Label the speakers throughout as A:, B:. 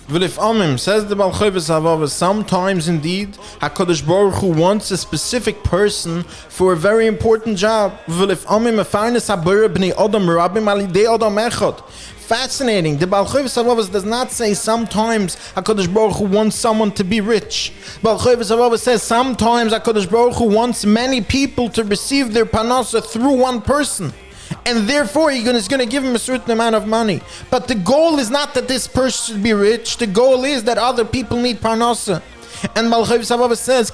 A: V'lif amim, says the Chovas Halevovas, sometimes indeed HaKadosh Baruch Hu wants a specific person for a very important job. V'lif amim afarnes habara b'nei adam rabim alidei adam echad. Fascinating. The Chovas Halevovas does not say sometimes HaKadosh Baruch Hu wants someone to be rich. Chovas Halevovas says sometimes HaKadosh Baruch Hu wants many people to receive their parnasa through one person. And therefore he's going to give him a certain amount of money. But the goal is not that this person should be rich. The goal is that other people need parnasa. And Chovas Halevovas says,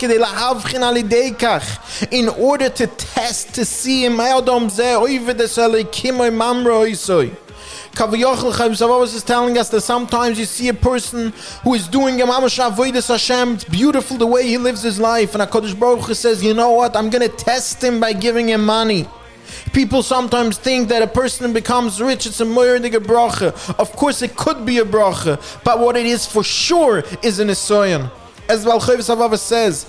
A: in order to test, to see him, Chovas Halevovas is telling us that sometimes you see a person who is doing a mamash avodas Hashem. It's beautiful the way he lives his life. And HaKadosh Baruch Hu says, you know what? I'm going to test him by giving him money. People sometimes think that a person becomes rich, it's a moirdige bracha. Of course it could be a bracha, but what it is for sure is an isoyan. As Chovas Halevovas says,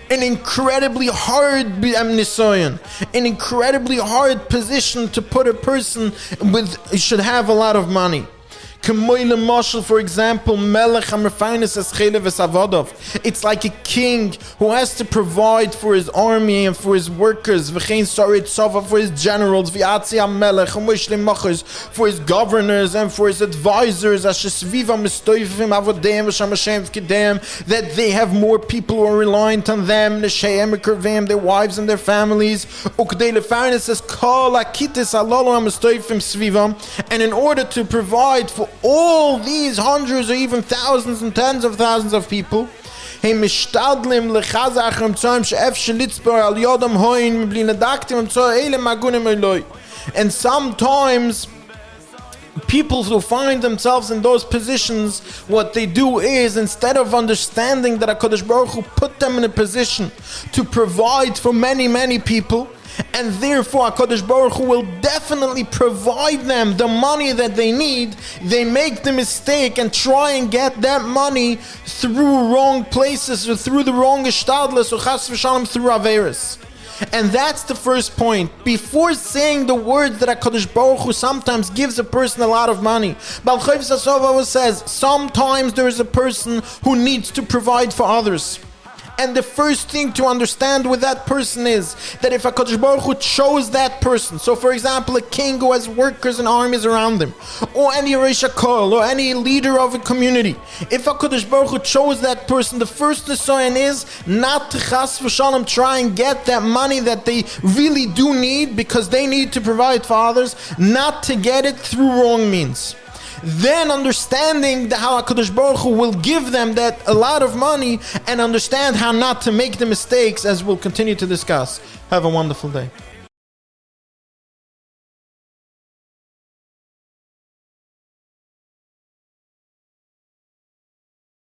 A: an incredibly hard nisoyan, an incredibly hard position to put a person with, should have a lot of money. For example, it's like a king who has to provide for his army and for his workers, for his generals, for his governors and for his advisors, that they have more people who are reliant on them, their wives and their families. And in order to provide for all these hundreds or even thousands and tens of thousands of people, and sometimes people who find themselves in those positions, what they do is, instead of understanding that HaKadosh Baruch Hu put them in a position to provide for many, many people, and therefore HaKadosh Baruch Hu will definitely provide them the money that they need, they make the mistake and try and get that money through wrong places or through the wrong gestaltlis or chas v'shalom through averis. And that's the first point. Before saying the words that HaKadosh Baruch Hu sometimes gives a person a lot of money, Chovas Halevovas says sometimes there is a person who needs to provide for others. And the first thing to understand with that person is that if HaKadosh Baruch Hu chose that person, so for example a king who has workers and armies around him, or any Reish HaKol, or any leader of a community, if HaKadosh Baruch Hu chose that person, the first nisayon is not to chas v'shalom try and get that money that they really do need because they need to provide for others, not to get it through wrong means. Then understanding how HaKadosh Baruch Hu will give them that a lot of money, and understand how not to make the mistakes, as we'll continue to discuss. Have a wonderful day.